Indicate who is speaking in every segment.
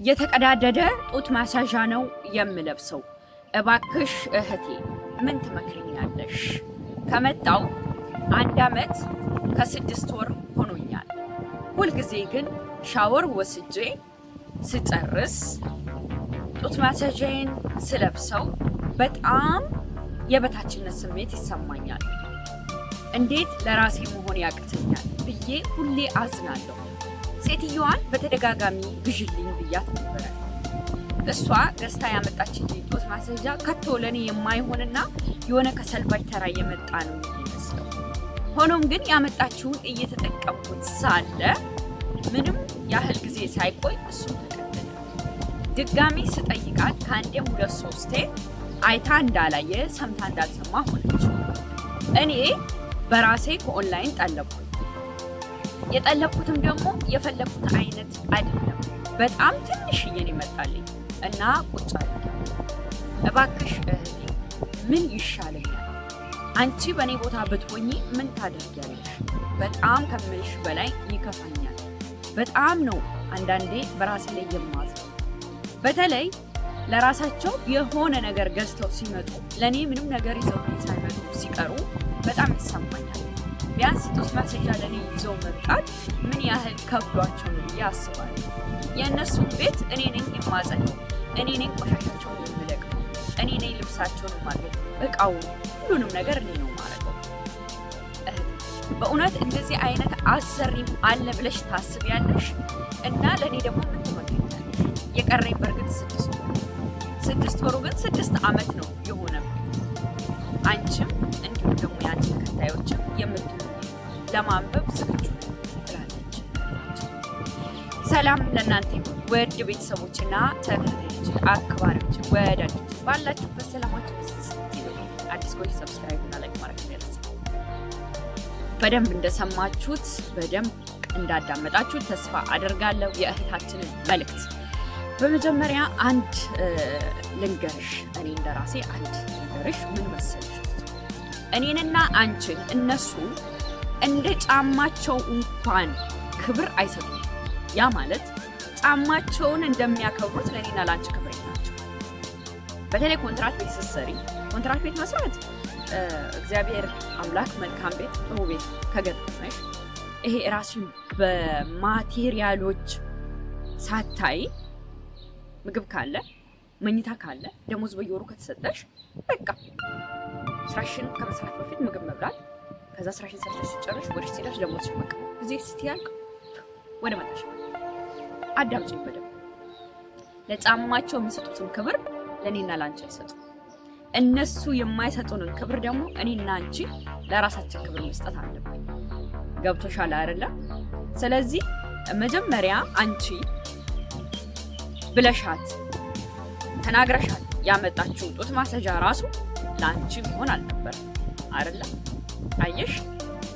Speaker 1: የተቀዳደደ ጡት ማሳዣ ነው የምለብሰው። እባክሽ እህቴ ምን ትመክሪኛለሽ? ከመጣው 1 ዓመት ከ6 ወር ሆኖኛል። ሁልጊዜ ግን ሻወር ወስጄ ስጨርስ ጡት ማሳዣዬን ስለብሰው በጣም የበታችነት ስሜት ይሰማኛል። እንዴት ለራሴ መሆን ያቅተኛል ብዬ ሁሌ አዝናለሁ። ሴትዮዋን በተደጋጋሚ ግዢልኝ ብያት ነበረ። እሷ ገዝታ ያመጣችልኝ ጡት ማሳዣ ከቶ ለኔ የማይሆንና የሆነ ከሰልባጅ ተራ የመጣ ነው የሚመስለው። ሆኖም ግን ያመጣችውን እየተጠቀምኩት ሳለ ምንም ያህል ጊዜ ሳይቆይ እሱ ተቀደደ። ድጋሚ ስጠይቃት ከአንዴም 2-3 አይታ እንዳላየ ሰምታ እንዳልሰማ ሆነች። እኔ በራሴ ከኦንላይን ጠለብኩኝ። የጠለብኩትም ደግሞ የፈለኩት አይነት አይደለም። በጣም ትንሽዬን ይመጣልኝ እና ቁጭ አድርጌ እባክሽ እህቴ ምን ይሻለኛል? አንቺ በእኔ ቦታ ብትሆኚ ምን ታደርጊያለሽ? በጣም ከምልሽ በላይ ይከፋኛል። በጣም ነው አንዳንዴ በራሴ ላይ የማዝነው። በተለይ ለራሳቸው የሆነ ነገር ገዝተው ሲመጡ ለኔ ምንም ነገር ይዘው ሳይመጡ ሲቀሩ በጣም ይሰማኛል። ቢያንስ ጡት ማሳዣ ለኔ ይዘው መምጣት ምን ያህል ከብዷቸው ነው ብዬ አስባለሁ። የእነሱ ቤት እኔ ነኝ የማጸዳው፣ እኔ ነኝ ቆሻሻቸውን የምለቅመው፣ እኔ ነኝ ልብሳቸውን የማገኘው፣ እቃውን ሁሉንም ነገር እኔ ነው የማደርገው። በእውነት እንደዚህ አይነት አሰሪም አለ ብለሽ ታስቢያለሽ? እና ለእኔ ደግሞ ምን ትመክሪኛለሽ? የቀረኝ በእርግጥ 6 ወር፣ 6 ወሩ ግን 6 ዓመት ነው የሆነብኝ። አንቺም እንዲሁም ደግሞ የአንቺ ተከታዮችም የምትሉ ለማንበብ ዝግጁ ትላለች። ሰላም ለእናንተ ይሁን ውድ ቤተሰቦችና ተከታዮች፣ አክባሪዎች፣ ወዳጆች ባላችሁበት ሰላማችሁ አዲስ ኮች ሰብስክራይብ እና ላይክ ማድረግ እንዳይረሳ። በደንብ እንደሰማችሁት በደንብ እንዳዳመጣችሁት ተስፋ አደርጋለሁ የእህታችንን መልእክት። በመጀመሪያ አንድ ልንገርሽ፣ እኔ እንደራሴ አንድ ልንገርሽ። ምን መሰለሽ፣ እኔንና አንቺን እነሱ እንደ ጫማቸው እንኳን ክብር አይሰጡም። ያ ማለት ጫማቸውን እንደሚያከብሩት ለኔና ላንቺ ክብር ናቸው። በተለይ ኮንትራት ቤት ስትሰሪ፣ ኮንትራት ቤት መስራት እግዚአብሔር አምላክ መልካም ቤት ጥሩ ቤት ከገጠመሽ ይሄ ራስሽን በማቴሪያሎች ሳታይ ምግብ ካለ መኝታ ካለ ደሞዝ በየወሩ ከተሰጠሽ በቃ ስራሽን ከመስራት በፊት ምግብ መብላት፣ ከዛ ስራሽን ሰርተሽ ሲጨርሽ ወደ ሲዳሽ ደሞዝሽ በቃ እዚህ ስትያልቅ ወደ መጣሽ። አዳምጪኝ በደንብ። ለጫማቸው የሚሰጡትን ክብር ለኔና ላንቺ አይሰጡም። እነሱ የማይሰጡንን ክብር ደግሞ እኔና አንቺ ለራሳችን ክብር መስጠት አለብን። ገብቶሻል አይደለ? ስለዚህ መጀመሪያ አንቺ ብለሻት ተናግረሻት ያመጣችው ጡት ማሳዣ ራሱ ለአንቺ መሆን አልነበር አይደለ? አየሽ፣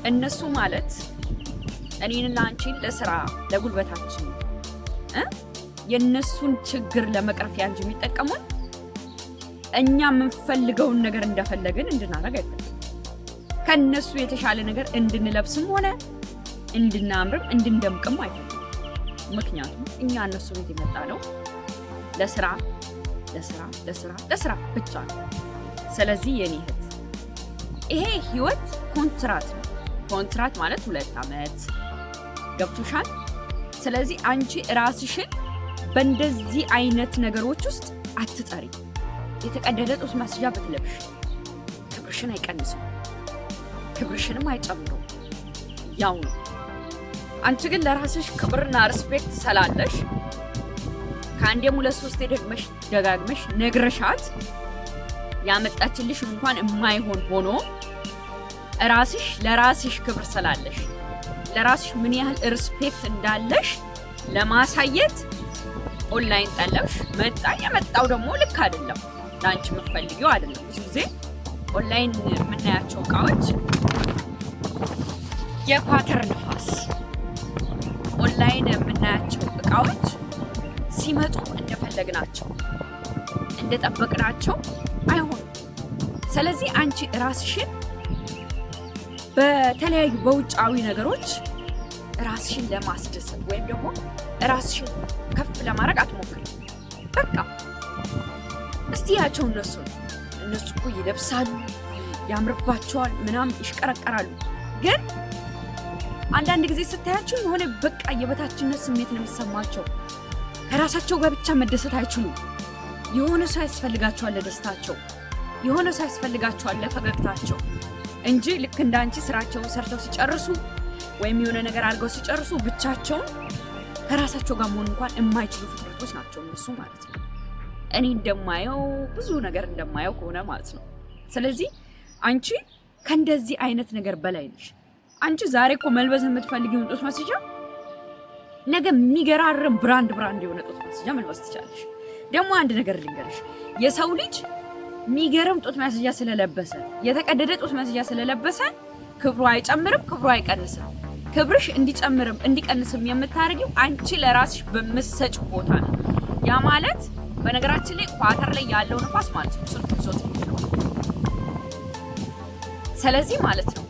Speaker 1: እነሱ ማለት እኔንና አንቺን ለስራ ለጉልበታችን የእነሱን ችግር ለመቅረፊያ እንጂ የሚጠቀሙን እኛ የምንፈልገውን ነገር እንደፈለግን እንድናደርግ አይደለም። ከነሱ የተሻለ ነገር እንድንለብስም ሆነ እንድናምርም እንድንደምቅም አይፈልግም። ምክንያቱም እኛ እነሱ ቤት የመጣ ነው ለስራ ለስራ ለስራ ለስራ ብቻ ነው። ስለዚህ የኔ እህት ይሄ ህይወት ኮንትራት ነው። ኮንትራት ማለት 2 ዓመት ገብቶሻል። ስለዚህ አንቺ ራስሽን በእንደዚህ አይነት ነገሮች ውስጥ አትጠሪ። የተቀደደ ጡት ማሳዣ ብትለብሽ ክብርሽን አይቀንስም፣ ክብርሽንም አይጨምረው፣ ያው ነው። አንቺ ግን ለራስሽ ክብርና ሪስፔክት ስላለሽ ከአንዴም 2-3 ደጋግመሽ ነግረሻት ያመጣችልሽ እንኳን የማይሆን ሆኖ ራስሽ ለራስሽ ክብር ስላለሽ ለራስሽ ምን ያህል ሪስፔክት እንዳለሽ ለማሳየት ኦንላይን ጠለብሽ። መጣ የመጣው ደግሞ ልክ አይደለም፣ ላንቺ የምትፈልጊው አይደለም። ብዙ ጊዜ ኦንላይን የምናያቸው እቃዎች የፓተርን ንፋስ፣ ኦንላይን የምናያቸው እቃዎች ሲመጡ እንደፈለግናቸው እንደጠበቅናቸው አይሆንም። ስለዚህ አንቺ ራስሽን በተለያዩ በውጫዊ ነገሮች ራስሽን ለማስደሰት ወይም ደግሞ ራስሽን ከፍ ለማድረግ አትሞክሪ። በቃ እስቲ ያቸው እነሱ እኮ ይለብሳሉ፣ ያምርባቸዋል፣ ምናምን ይሽቀረቀራሉ። ግን አንዳንድ ጊዜ ስታያቸው የሆነ በቃ የበታችነት ስሜት ነው የሚሰማቸው። ከራሳቸው ጋር ብቻ መደሰት አይችሉም። የሆነ ሰው ያስፈልጋቸዋል ለደስታቸው፣ የሆነ ሰው ያስፈልጋቸዋል ለፈገግታቸው እንጂ ልክ እንዳንቺ ስራቸውን ሰርተው ሲጨርሱ ወይም የሆነ ነገር አድርገው ሲጨርሱ ብቻቸውን ከራሳቸው ጋር መሆን እንኳን የማይችሉ ፍጥረቶች ናቸው እነሱ ማለት ነው። እኔ እንደማየው ብዙ ነገር እንደማየው ከሆነ ማለት ነው። ስለዚህ አንቺ ከእንደዚህ አይነት ነገር በላይ ነሽ። አንቺ ዛሬ እኮ መልበስ የምትፈልጊው ጡት ማስያዣ ነገ የሚገራርም ብራንድ የሆነ ጡት ማስያዣ መልበስ ትችላለሽ። ደግሞ አንድ ነገር ልንገርሽ፣ የሰው ልጅ የሚገርም ጡት ማስያዣ ስለለበሰ የተቀደደ ጡት ማስያዣ ስለለበሰ ክብሩ አይጨምርም፣ ክብሩ አይቀንስም። ክብርሽ እንዲጨምርም እንዲቀንስም የምታደርጊው አንቺ ለራስሽ በመሰጭ ቦታ ነው። ያ ማለት በነገራችን ላይ ኳተር ላይ ያለው ንፋስ ማለት ነው ሱልሶት ነው። ስለዚህ ማለት ነው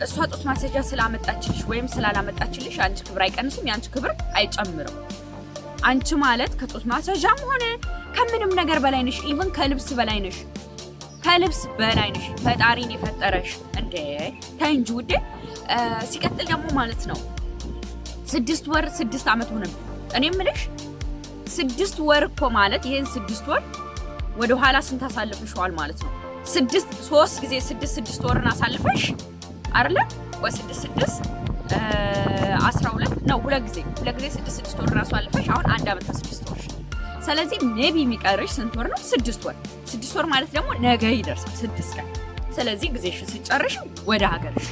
Speaker 1: እሷ ጡት ማስያዣ ስላመጣችልሽ ወይም ስላላመጣችልሽ አንቺ ክብር አይቀንስም፣ ያንቺ ክብር አይጨምርም። አንቺ ማለት ከጡት ማስያዣም ሆነ ከምንም ነገር በላይ ነሽ። ኢቭን ከልብስ በላይ ነሽ፣ ከልብስ በላይ ነሽ። ፈጣሪን የፈጠረሽ እንዴ ታይ እንጂ ውዴ። ሲቀጥል ደግሞ ማለት ነው 6 ወር 6 ዓመት ሆነ። እኔ የምልሽ 6 ወር እኮ ማለት ይሄን 6 ወር ወደ ኋላ ስንት አሳልፈሽዋል ማለት ነው? 3 ጊዜ 6 ወርን አሳልፈሽ አይደለ? ወይ 6 12 ነው። 2 ጊዜ 6 ወር ራሱ አልፈሽ አሁን 1 ዓመት ከ6 ወር። ስለዚህ ሜቢ የሚቀርሽ ስንት ወር ነው? 6 ወር። 6 ወር ማለት ደግሞ ነገ ይደርሳል 6 ቀን። ስለዚህ ጊዜሽን ሲጨርሽ ወደ ሀገርሽ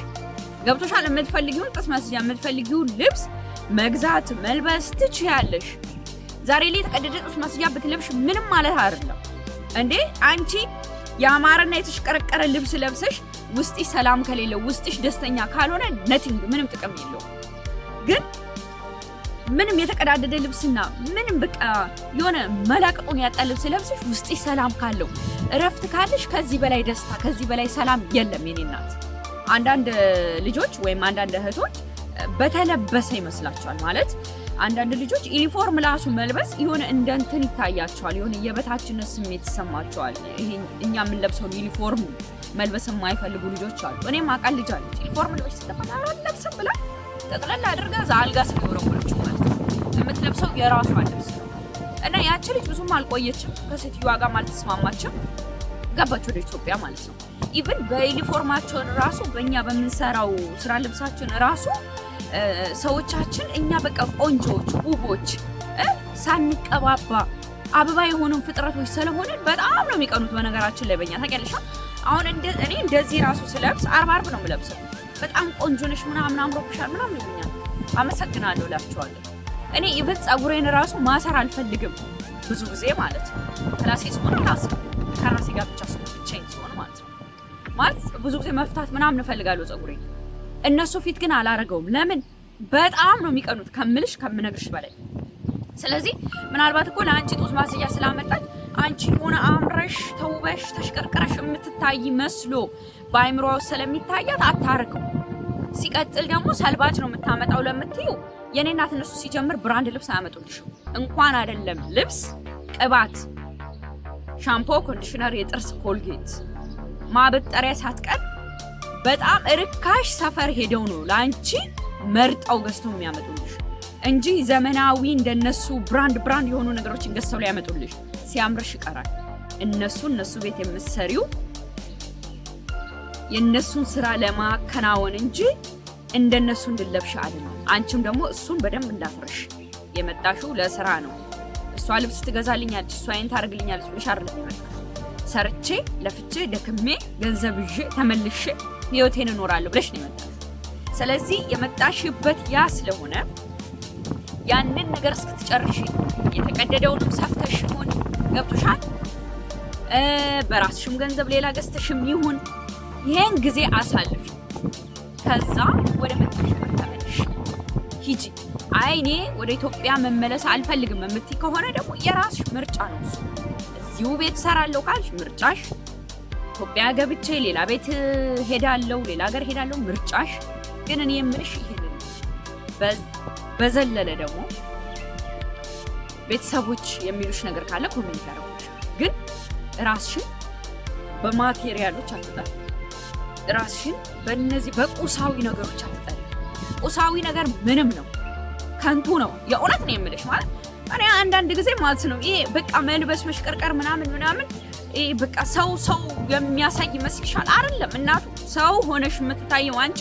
Speaker 1: ገብቶሻል። የምትፈልጊውን ጡት ማስያዣ የምትፈልጊውን ልብስ መግዛት መልበስ ትችያለሽ። ዛሬ ላይ የተቀደደ ጡት ማስያዣ ብትለብሽ ምንም ማለት አይደለም እንዴ። አንቺ ያማረና የተሽቀረቀረ ልብስ ለብሰሽ ውስጥሽ ሰላም ከሌለው ውስጥሽ ደስተኛ ካልሆነ ነቲንግ ምንም ጥቅም የለውም። ግን ምንም የተቀዳደደ ልብስና ምንም በቃ የሆነ መላቀጡን ያጣ ልብስ ለብሰሽ ውስጥሽ ሰላም ካለው እረፍት ካለሽ ከዚህ በላይ ደስታ ከዚህ በላይ ሰላም የለም የኔ እናት። አንዳንድ ልጆች ወይም አንዳንድ እህቶች በተለበሰ ይመስላቸዋል ማለት አንዳንድ ልጆች ዩኒፎርም ራሱ መልበስ የሆነ እንደንትን ይታያቸዋል፣ የሆነ የበታችነት ስሜት ይሰማቸዋል። ይሄ እኛ የምንለብሰውን ዩኒፎርም መልበስ የማይፈልጉ ልጆች አሉ። እኔም አውቃለሁ ልጅ አለች ዩኒፎርም ልብስ ተፈታራ ለብሰም ብላ ጠቅላላ አድርጋ ዛልጋ ስለወረወረችው ማለት ነው። የምትለብሰው የራሷን ልብስ ነው እና ያቺ ልጅ ብዙም አልቆየችም፣ ከሴትዮዋ ጋር አልተስማማችም፣ ገባች ወደ ኢትዮጵያ ማለት ነው። ኢቭን በዩኒፎርማቸውን ራሱ በእኛ በምንሰራው ስራ ልብሳችን ራሱ ሰዎቻችን እኛ በቃ ቆንጆች ውቦች ሳንቀባባ አበባ የሆኑ ፍጥረቶች ስለሆነ በጣም ነው የሚቀኑት። በነገራችን ላይ በእኛ ታውቂያለሽ። አሁን እኔ እንደዚህ ራሱ ስለብስ አርብ ነው የምለብሰው። በጣም ቆንጆ ነሽ ምናምን አምሮብሻል ምናምን ይሉኛል። አመሰግናለሁ እላቸዋለሁ። እኔ ኢቭን ፀጉሬን ራሱ ማሰር አልፈልግም ብዙ ጊዜ ማለት ነው። ክላሴ ሲሆን ከራሴ ጋር ብቻ ብቻዬን ሲሆን ማለት ነው። ማለት ብዙ ጊዜ መፍታት ምናምን እፈልጋለሁ ፀጉሬን። እነሱ ፊት ግን አላረገውም። ለምን? በጣም ነው የሚቀኑት ከምልሽ ከምነግርሽ በላይ። ስለዚህ ምናልባት እኮ ለአንቺ ጡት ማስያዣ ስላመጣች አንቺ ሆነ አምረሽ ተውበሽ ተሽቀርቀረሽ የምትታይ መስሎ በአይምሮዋ ስለሚታያት አታረገው። ሲቀጥል ደግሞ ሰልባጅ ነው የምታመጣው ለምትዩ የኔ እናት እነሱ ሲጀምር ብራንድ ልብስ አያመጡልሽም። እንኳን አይደለም ልብስ፣ ቅባት፣ ሻምፖ፣ ኮንዲሽነር፣ የጥርስ ኮልጌት፣ ማበጠሪያ ሳትቀር በጣም ርካሽ ሰፈር ሄደው ነው ላንቺ መርጠው ገዝተው የሚያመጡልሽ እንጂ ዘመናዊ እንደነሱ ብራንድ የሆኑ ነገሮችን ገዝተው ላይ ያመጡልሽ። ሲያምርሽ ይቀራል። እነሱ ቤት የምትሰሪው የነሱን ስራ ለማከናወን እንጂ እንደነሱ እንድለብሽ አይደለም። አንቺም ደግሞ እሱን በደንብ እንዳትረሽ። የመጣሽው ለስራ ነው። እሷ ልብስ ትገዛልኛለች፣ እሷ አይን ታርግልኛለች ብለሽ አይደለም የመጣሽው። ሰርቼ ለፍቼ ደክሜ ገንዘብ ይዤ ተመልሼ ህይወቴን እኖራለሁ ብለሽ ነው የመጣሽው። ስለዚህ የመጣሽበት ያ ስለሆነ ያንን ነገር እስክትጨርሺ የተቀደደውንም ሰፍተሽ ይሁን ገብቶሻል፣ በራስሽም ገንዘብ ሌላ ገዝተሽም ይሁን ይሄን ጊዜ አሳልፊ። ከዛ ወደ መጣሽበት ተመለሽ ሂጂ። አይ እኔ ወደ ኢትዮጵያ መመለስ አልፈልግም የምትይ ከሆነ ደግሞ የራስሽ ምርጫ ነው እሱ። እዚሁ ቤት እሰራለሁ ካልሽ ምርጫሽ፣ ኢትዮጵያ ገብቼ ሌላ ቤት ሄዳለሁ ሌላ ሀገር ሄዳለሁ ምርጫሽ። ግን እኔ የምልሽ ይሄንን በዘለለ ደግሞ ቤተሰቦች የሚሉሽ ነገር ካለ ኮሜንት ያደርጉልሻል። ግን ራስሽን በማቴሪያሎች አትጠሪ። ራስሽን በእነዚህ በቁሳዊ ነገሮች አትጠሪ። ቁሳዊ ነገር ምንም ነው፣ ከንቱ ነው። የእውነት ነው የምልሽ ማለት እኔ አንዳንድ ጊዜ ማለት ነው ይሄ በቃ መልበስ መሽቀርቀር ምናምን ይሄ በቃ ሰው የሚያሳይ ይመስልሻል? አይደለም እናቱ። ሰው ሆነሽ የምትታየው አንቺ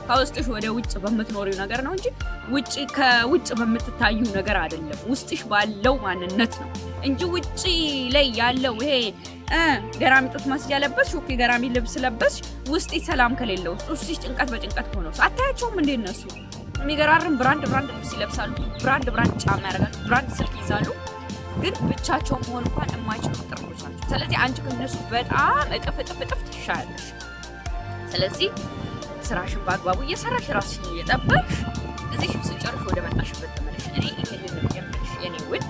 Speaker 1: ከውስጥሽ ወደ ውጭ በምትኖሪው ነገር ነው እንጂ ከውጭ በምትታዩ ነገር አይደለም። ውስጥሽ ባለው ማንነት ነው እንጂ ውጪ ላይ ያለው ይሄ ገራሚ ጡት ማስያ ለበስሽ፣ ኦኬ ገራሚ ልብስ ለበስሽ፣ ውስጥሽ ሰላም ከሌለው ውስጥሽ ጭንቀት በጭንቀት ሆኖ አታያቸውም እንዴ? እነሱ የሚገራርም ብራንድ ልብስ ይለብሳሉ፣ ብራንድ ጫማ ያደርጋሉ፣ ብራንድ ስልክ ይዛሉ፣ ግን ብቻቸው መሆን እንኳን የማይችሉ ጥርቶች ናቸው። ስለዚህ አንቺ ከነሱ በጣም እጥፍ ትሻያለሽ። ስለዚህ ስራሽን በአግባቡ እየሰራሽ ራስሽን እየጠበቅሽ እዚህ ስጨርሽ ወደ መጣሽበት ተመለሽ። እኔ ይሄንን ነው የምልሽ የኔ ውድ።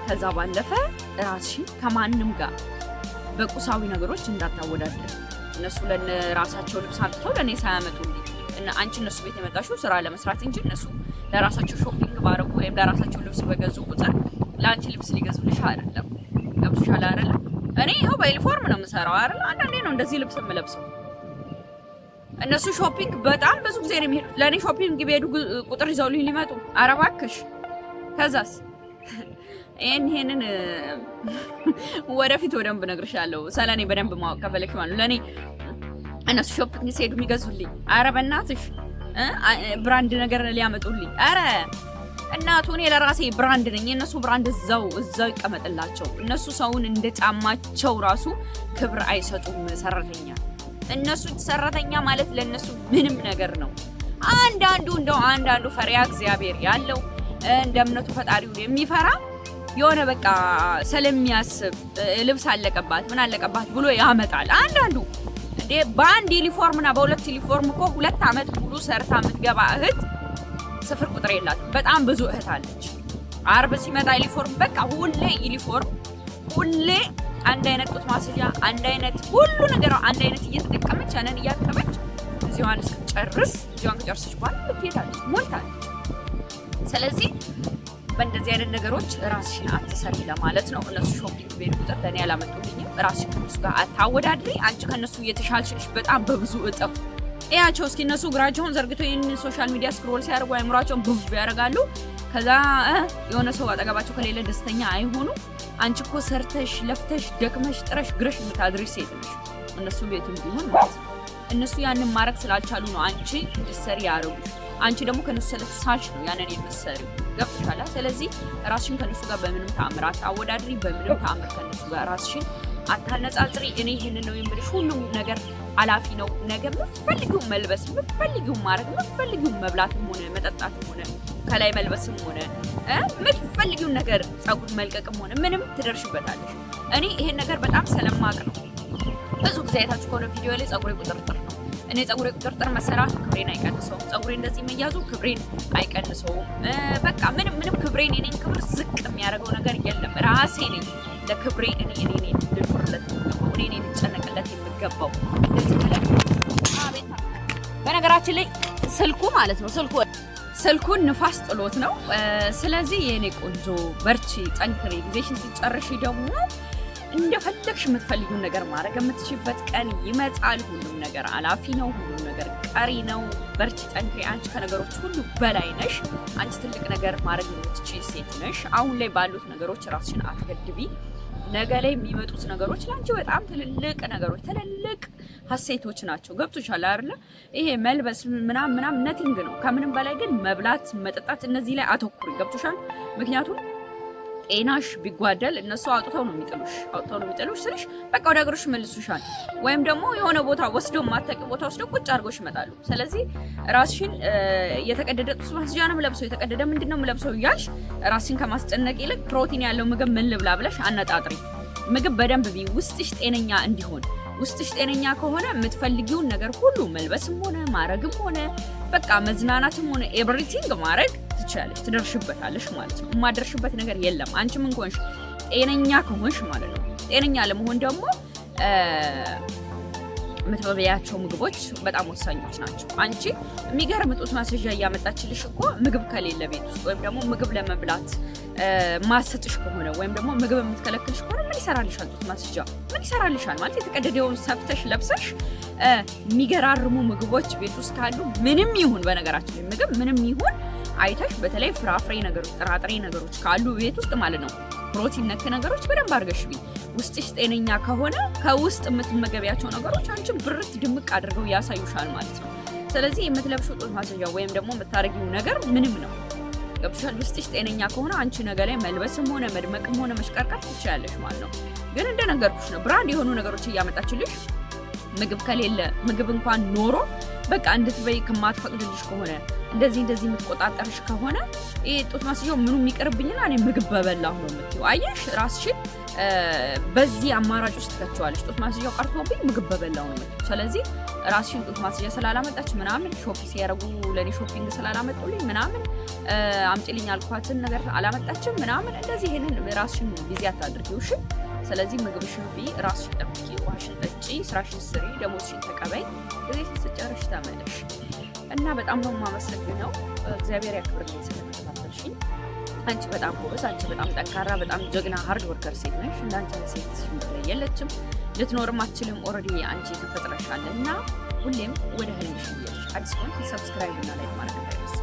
Speaker 1: ከዛ ባለፈ ራስሽን ከማንም ጋር በቁሳዊ ነገሮች እንዳታወዳድር። እነሱ ለራሳቸው ልብስ አጥተው ለኔ ሳያመጡልኝ እና አንቺ እነሱ ቤት የመጣሽው ስራ ለመስራት እንጂ እነሱ ለራሳቸው ሾፒንግ ባረጉ ወይም ለራሳቸው ልብስ በገዙ ቁጥር ለአንቺ ልብስ ሊገዙልሽ አይደለም። ገብቶሻል አይደለም? እኔ ይኸው በዩኒፎርም ነው የምሰራው አይደል? አንዳንዴ ነው እንደዚህ ልብስ የምለብሰው። እነሱ ሾፒንግ በጣም ብዙ ጊዜ ነው የሚሄዱት። ለእኔ ሾፒንግ ቢሄዱ ቁጥር ይዘውልኝ ሊመጡ። ኧረ እባክሽ። ከዛስ ይሄንን ወደፊት በደንብ እነግርሻለሁ። ስለኔ በደንብ ማወቅ ከፈለግሽ ማለት ለእኔ እነሱ ሾፒንግ ሲሄዱ የሚገዙልኝ። ኧረ በእናትሽ ብራንድ ነገር ሊያመጡልኝ። ኧረ እናቱ እኔ ለራሴ ብራንድ ነኝ። የእነሱ ብራንድ እዛው ይቀመጥላቸው። እነሱ ሰውን እንደ ጫማቸው ራሱ ክብር አይሰጡም። ሰራተኛ እነሱ ሰራተኛ ማለት ለነሱ ምንም ነገር ነው። አንዳንዱ ፈሪያ እግዚአብሔር ያለው እንደ እምነቱ ፈጣሪውን የሚፈራ የሆነ በቃ ስለሚያስብ ልብስ አለቀባት ምን አለቀባት ብሎ ያመጣል። አንዳንዱ እንዴ በአንድ ዩኒፎርምና በሁለት ዩኒፎርም እኮ 2 ዓመት ሙሉ ሰርታ የምትገባ እህት ስፍር ቁጥር የላት። በጣም ብዙ እህት አለች። አርብ ሲመጣ ዩኒፎርም በቃ ሁሌ ዩኒፎርም፣ ሁሌ አንድ አይነት ጡት ማስያ፣ አንድ አይነት ሁሉ ነገር አንድ አይነት እየተጠቀመች ያንን እያጠበች እዚዋን እስክትጨርስ እዚዋን ከጨረሰች በኋላ ትሄዳለች፣ ሞልታለች። ስለዚህ በእንደዚህ አይነት ነገሮች ራስሽን አትሰሪ ለማለት ነው። እነሱ ሾፒንግ ቤት ቁጥር ለእኔ ያላመጡልኝም። ራስሽን ከነሱ ጋር አታወዳድሪ። አንቺ ከነሱ እየተሻልሽ በጣም በብዙ እጥፍ እያቸው። እስኪ እነሱ እግራቸውን ዘርግተው ይህን ሶሻል ሚዲያ ስክሮል ሲያደርጉ አይምሯቸውን ብፍ ያደርጋሉ። ከዛ የሆነ ሰው አጠገባቸው ከሌለ ደስተኛ አይሆኑ። አንቺ እኮ ሰርተሽ ለፍተሽ ደክመሽ ጥረሽ ግረሽ የምታድሪ ሴት ነሽ። እነሱ ቤትም ቢሆን ማለት ነው። እነሱ ያንን ማድረግ ስላልቻሉ ነው አንቺ እንድትሰሪ ያደረጉሽ። አንቺ ደግሞ ከነሱ ስለተሳሽ ነው ያንን የምትሰሪው። ገብቶሻል? ስለዚህ ራስሽን ከነሱ ጋር በምንም ተአምር አታወዳድሪ። በምንም ተአምር ከነሱ ጋር ራስሽን አታነጻጽሪ። እኔ ይሄንን ነው የምልሽ። ሁሉም ነገር አላፊ ነው። ነገ የምትፈልጊው መልበስ፣ የምትፈልጊው ማድረግ፣ የምትፈልጊው መብላትም ሆነ መጠጣትም ሆነ ከላይ መልበስም ሆነ የምትፈልጊው ነገር ፀጉር መልቀቅም ሆነ ምንም ትደርሽበታለሽ። እኔ ይሄን ነገር በጣም ስለማቅ ነው። ብዙ ጊዜ አይታችሁ ከሆነ ቪዲዮ ላይ ፀጉሬ ቁጥርጥር ነው። እኔ ፀጉሬ ቁጥርጥር መሰራቱ ክብሬን አይቀንሰውም። ፀጉሬ እንደዚህ መያዙ ክብሬን አይቀንሰውም። በቃ ምንም ክብሬን የኔን ክብር ዝቅ የሚያደርገው ነገር የለም። ራሴ ነኝ ለክብሬ እኔ ልኖርለት የሚገባው እኔ ልጨነቅለት የሚገባው። እንደዚህ ተለቅ በነገራችን ላይ ስልኩ ማለት ነው ስልኩን ንፋስ ጥሎት ነው። ስለዚህ የኔ ቆንጆ በርቺ፣ ጠንክሪ። ጊዜሽን ሲጨርሽ ደግሞ እንደፈለግሽ የምትፈልጊውን ነገር ማድረግ የምትችልበት ቀን ይመጣል። ሁሉም ነገር አላፊ ነው። ሁሉም ነገር ቀሪ ነው። በርቺ፣ ጠንክሪ። አንቺ ከነገሮች ሁሉ በላይ ነሽ። አንቺ ትልቅ ነገር ማድረግ የምትችይ ሴት ነሽ። አሁን ላይ ባሉት ነገሮች ራስሽን አትገድቢ። ነገ ላይ የሚመጡት ነገሮች ለአንቺ በጣም ትልልቅ ነገሮች፣ ትልልቅ ሀሴቶች ናቸው። ገብቶሻል አይደለ? ይሄ መልበስ ምናምን ነቲንግ ነው። ከምንም በላይ ግን መብላት፣ መጠጣት፣ እነዚህ ላይ አተኩሪ። ገብቶሻል? ምክንያቱም ጤናሽ ቢጓደል እነሱ አውጥተው ነው የሚጥሉሽ ስልሽ በቃ ወደ ሀገርሽ መልሱሻል። ወይም ደግሞ የሆነ ቦታ ወስደው ማታውቂ ቦታ ወስደው ቁጭ አድርጎሽ ይመጣሉ። ስለዚህ ራስሽን የተቀደደ ጡት ማስያ ነው የምለብሰው፣ የተቀደደ ምንድነው የምለብሰው እያልሽ ራስሽን ከማስጨነቅ ይልቅ ፕሮቲን ያለው ምግብ ምን ልብላ ብለሽ አነጣጥሪ። ምግብ በደንብ ቢ ውስጥሽ ጤነኛ እንዲሆን። ውስጥሽ ጤነኛ ከሆነ የምትፈልጊውን ነገር ሁሉ መልበስም ሆነ ማረግም ሆነ በቃ መዝናናትም ሆነ ኤቭሪቲንግ ማድረግ ትችላለሽ፣ ትደርሽበታለሽ ማለት ነው። የማደርሽበት ነገር የለም። አንቺ ምን ከሆንሽ ጤነኛ ከሆንሽ ማለት ነው። ጤነኛ ለመሆን ደግሞ የምትበያቸው ምግቦች በጣም ወሳኞች ናቸው። አንቺ የሚገርም ጡት ማስያዣ እያመጣችልሽ እኮ ምግብ ከሌለ ቤት ውስጥ ወይም ደግሞ ምግብ ለመብላት ማሰጥሽ ከሆነ ወይም ደግሞ ምግብ የምትከለክልሽ ከሆነ ምን ይሰራልሻል? ጡት ማስያዣ ምን ይሰራልሻል? ማለት የተቀደደውን ሰፍተሽ ለብሰሽ የሚገራርሙ ምግቦች ቤት ውስጥ ካሉ ምንም ይሁን በነገራችን ላይ ምግብ ምንም ይሁን አይተሽ በተለይ ፍራፍሬ ነገሮች ጥራጥሬ ነገሮች ካሉ ቤት ውስጥ ማለት ነው ፕሮቲን ነክ ነገሮች በደንብ አድርገሽ ቢ ውስጥሽ ጤነኛ ከሆነ ከውስጥ የምትመገቢያቸው ነገሮች አንቺን ብርት ድምቅ አድርገው ያሳዩሻል ማለት ነው። ስለዚህ የምትለብሽው ጡት ማስያዣ ወይም ደግሞ የምታረጊው ነገር ምንም ነው ገብቶሻል። ውስጥሽ ጤነኛ ከሆነ አንቺ ነገ ላይ መልበስም ሆነ መድመቅም ሆነ መሽቀርቀር ትችያለሽ ማለት ነው። ግን እንደነገርኩሽ ነው ብራንድ የሆኑ ነገሮች እያመጣችልሽ ምግብ ከሌለ ምግብ እንኳን ኖሮ በቃ እንድትበይ ከማትፈቅድልሽ ከሆነ እንደዚህ የምትቆጣጠርሽ ከሆነ ይሄ ጡት ማስያዣው ምኑ የሚቀርብኝና እኔ ምግብ በበላሁ ነው የምትይው። አየሽ ራስሽን በዚህ አማራጭ ውስጥ ተከቸዋለሽ። ጡት ማስያዣው ቀርቶብኝ ምግብ በበላሁ ነው የምትይው። ስለዚህ ራስሽን ጡት ማስያዣ ስላላመጣች ምናምን ሾፒንግ ሲያረጉ ለኔ ሾፒንግ ስላላመጡልኝ ምናምን አምጪልኝ አልኳትን ነገር አላመጣችም ምናምን እንደዚህ ይሄንን ራስሽን ቢዚ አታድርጊው እሺ። ስለዚህ ምግብሽን ቢ ራስሽን ጠብቂ፣ ውሃሽን ጠጪ፣ ስራሽን ስሪ፣ ደሞዝሽን ተቀበይ፣ እዚህ ስትጨርሽ ተመለሽ እና በጣም ነው የማመሰግነው። እግዚአብሔር ያክብርልኝ ስለተከታተልሽኝ። አንቺ በጣም ጎበዝ፣ አንቺ በጣም ጠንካራ፣ በጣም ጀግና ሃርድ ወርከር ሴት ነሽ። እንዳንቺ ሴት የለችም፣ ልትኖርም አትችልም። ኦልሬዲ አንቺ ተፈጥረሻል እና ሁሌም ወደ ህልምሽ ይያሽ። አዲስ ኮንት ሰብስክራይብ እና ላይክ ማድረግ እንዳይረሳ።